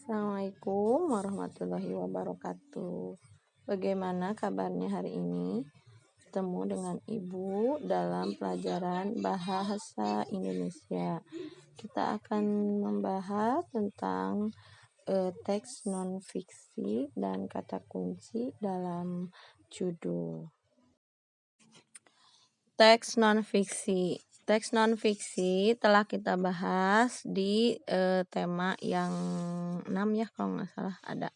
Assalamualaikum warahmatullahi wabarakatuh. Bagaimana kabarnya hari ini? Ketemu dengan Ibu dalam pelajaran Bahasa Indonesia. Kita akan membahas tentang teks non-fiksi dan kata kunci dalam judul. Teks non-fiksi. Teks non-fiksi telah kita bahas di tema yang 6 ya, kalau nggak salah ada.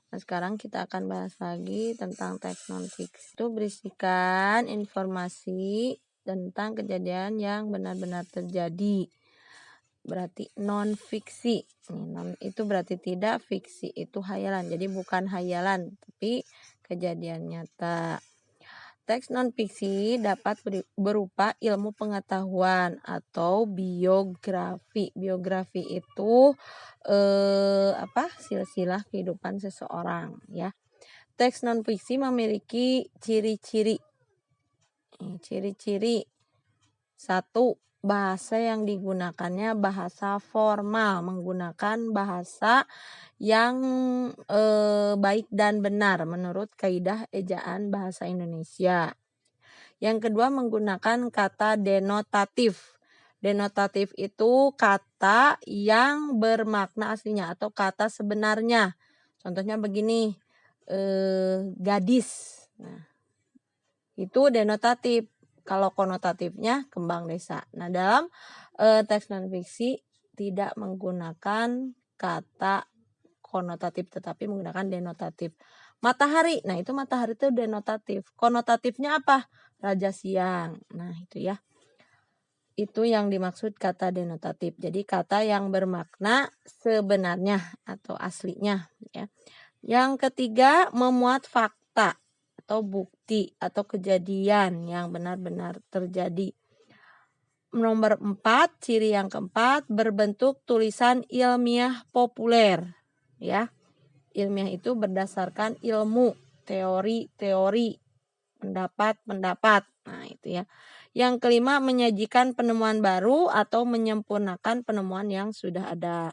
Nah, sekarang kita akan bahas lagi tentang teks non-fiksi. Itu berisikan informasi tentang kejadian yang benar-benar terjadi. Berarti non-fiksi. Non itu berarti tidak, fiksi itu hayalan. Jadi bukan hayalan, tapi kejadian nyata. Teks non-fiksi dapat berupa ilmu pengetahuan atau biografi. Biografi itu silsilah kehidupan seseorang ya. Teks non-fiksi memiliki ciri-ciri. Ciri-ciri 1. Bahasa yang digunakannya bahasa formal, menggunakan bahasa yang baik dan benar menurut kaidah ejaan bahasa Indonesia. Yang kedua, menggunakan kata denotatif. Denotatif itu kata yang bermakna aslinya atau kata sebenarnya. Contohnya begini, gadis. Nah, itu denotatif. Kalau konotatifnya kembang desa. Nah, dalam teks non-fiksi tidak menggunakan kata konotatif tetapi menggunakan denotatif. Matahari. Nah, itu matahari itu denotatif. Konotatifnya apa? Raja siang. Nah, itu ya. Itu yang dimaksud kata denotatif. Jadi kata yang bermakna sebenarnya atau aslinya ya. Yang ketiga, memuat fakta atau bukti atau kejadian yang benar-benar terjadi. Nomor 4, ciri yang keempat, berbentuk tulisan ilmiah populer ya. Ilmiah itu berdasarkan ilmu, teori-teori, pendapat-pendapat. Nah, itu ya. Yang kelima, menyajikan penemuan baru atau menyempurnakan penemuan yang sudah ada.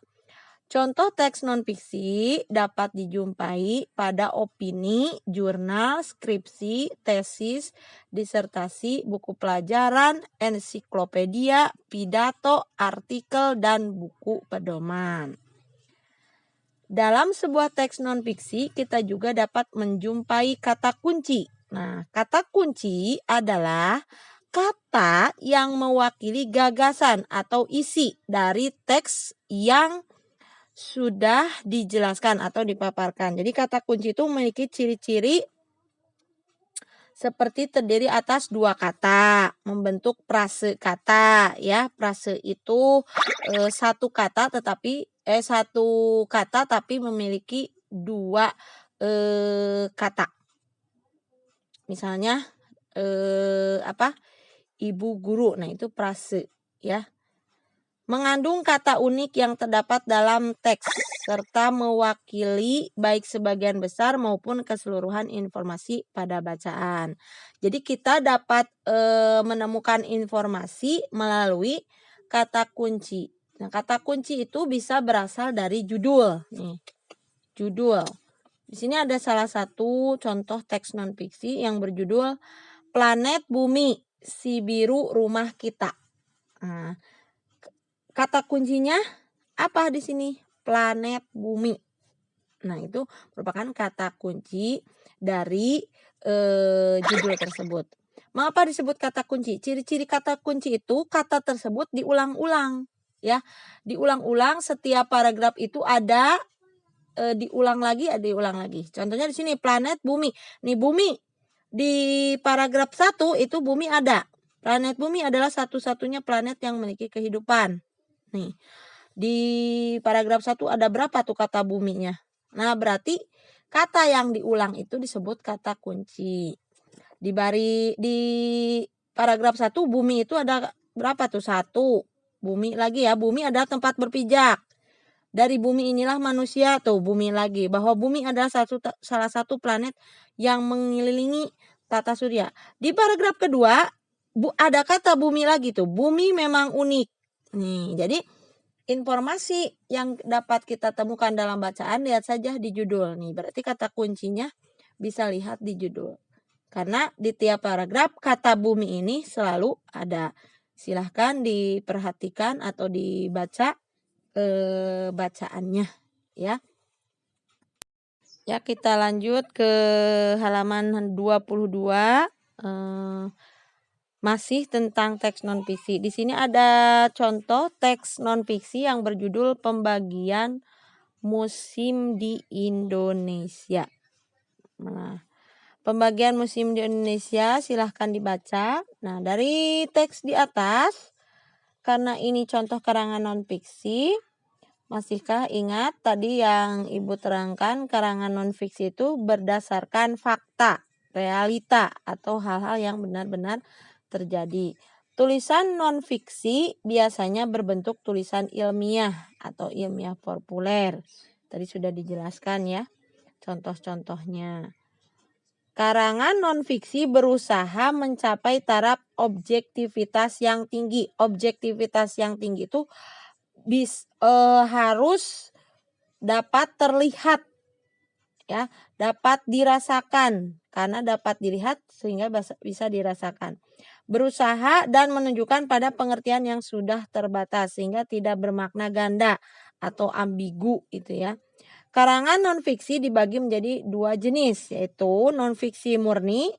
Contoh teks non-fiksi dapat dijumpai pada opini, jurnal, skripsi, tesis, disertasi, buku pelajaran, ensiklopedia, pidato, artikel, dan buku pedoman. Dalam sebuah teks non-fiksi kita juga dapat menjumpai kata kunci. Nah, kata kunci adalah kata yang mewakili gagasan atau isi dari teks yang sudah dijelaskan atau dipaparkan. Jadi kata kunci itu memiliki ciri-ciri seperti terdiri atas 2 kata, membentuk frase kata ya. Frase itu satu kata tapi memiliki 2 kata. Misalnya ibu guru. Nah, itu frase ya. Mengandung kata unik yang terdapat dalam teks serta mewakili baik sebagian besar maupun keseluruhan informasi pada bacaan. Jadi kita dapat menemukan informasi melalui kata kunci. Nah, kata kunci itu bisa berasal dari judul. Nih, judul. Di sini ada salah satu contoh teks non-fiksi yang berjudul Planet Bumi, si biru rumah kita. Nah, kata kuncinya apa di sini? Planet Bumi. Nah, itu merupakan kata kunci dari judul tersebut. Mengapa disebut kata kunci? Ciri-ciri kata kunci itu kata tersebut diulang-ulang, ya. Diulang-ulang, setiap paragraf itu ada diulang lagi. Contohnya di sini planet Bumi. Nih, Bumi di paragraf 1 itu Bumi ada. Planet Bumi adalah satu-satunya planet yang memiliki kehidupan. Nih, di paragraf 1 ada berapa tuh kata buminya? Nah, berarti kata yang diulang itu disebut kata kunci. Di paragraf 1 bumi itu ada berapa tuh? 1. Bumi lagi ya, bumi adalah tempat berpijak. Dari bumi inilah manusia, tuh bumi lagi. Bahwa bumi adalah salah satu planet yang mengelilingi tata surya. Di paragraf kedua ada kata bumi lagi tuh. Bumi memang unik. Nih, jadi informasi yang dapat kita temukan dalam bacaan, lihat saja di judul nih. Berarti kata kuncinya bisa lihat di judul. Karena di tiap paragraf kata bumi ini selalu ada. Silahkan diperhatikan atau dibaca bacaannya ya. Ya, kita lanjut ke halaman 22. Masih tentang teks non-fiksi. Di sini ada contoh teks non-fiksi yang berjudul Pembagian Musim di Indonesia. Nah, pembagian musim di Indonesia silahkan dibaca. Nah, dari teks di atas, karena ini contoh karangan non-fiksi, masihkah ingat tadi yang Ibu terangkan, karangan non-fiksi itu berdasarkan fakta, realita, atau hal-hal yang benar-benar terjadi. Tulisan non-fiksi biasanya berbentuk tulisan ilmiah atau ilmiah populer. Tadi sudah dijelaskan ya contoh-contohnya. Karangan non-fiksi berusaha mencapai taraf objektivitas yang tinggi. Objektivitas yang tinggi itu harus dapat terlihat ya, dapat dirasakan. Karena dapat dilihat sehingga bisa dirasakan. Berusaha dan menunjukkan pada pengertian yang sudah terbatas sehingga tidak bermakna ganda atau ambigu itu ya. Karangan non-fiksi dibagi menjadi dua jenis, yaitu non-fiksi murni.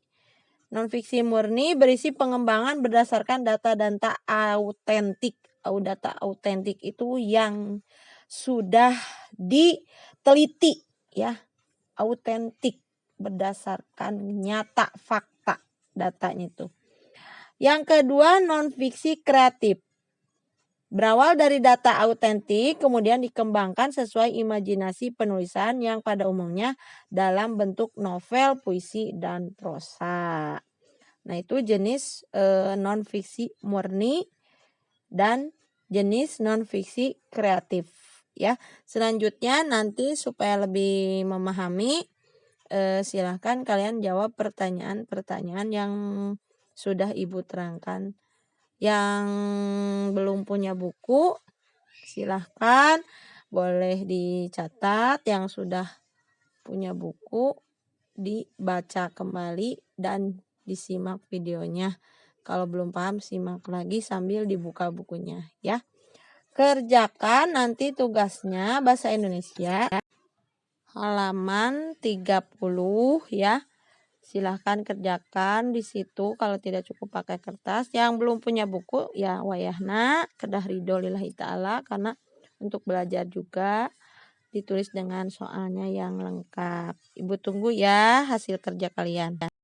Non-fiksi murni berisi pengembangan berdasarkan data-data autentik. Data autentik itu yang sudah diteliti ya, autentik berdasarkan nyata fakta datanya itu. Yang kedua non-fiksi kreatif. Berawal dari data autentik kemudian dikembangkan sesuai imajinasi penulisan yang pada umumnya dalam bentuk novel, puisi, dan prosa. Nah, itu jenis non-fiksi murni dan jenis non-fiksi kreatif ya. Selanjutnya nanti supaya lebih memahami silahkan kalian jawab pertanyaan-pertanyaan yang sudah Ibu terangkan. Yang belum punya buku silahkan boleh dicatat, yang sudah punya buku dibaca kembali dan disimak videonya. Kalau belum paham simak lagi sambil dibuka bukunya ya. Kerjakan nanti tugasnya bahasa Indonesia halaman 30 ya. Silahkan kerjakan di situ kalau tidak cukup pakai kertas. Yang belum punya buku ya wayahna kedah ridho lillahi ta'ala, karena untuk belajar juga ditulis dengan soalnya yang lengkap. Ibu tunggu ya hasil kerja kalian.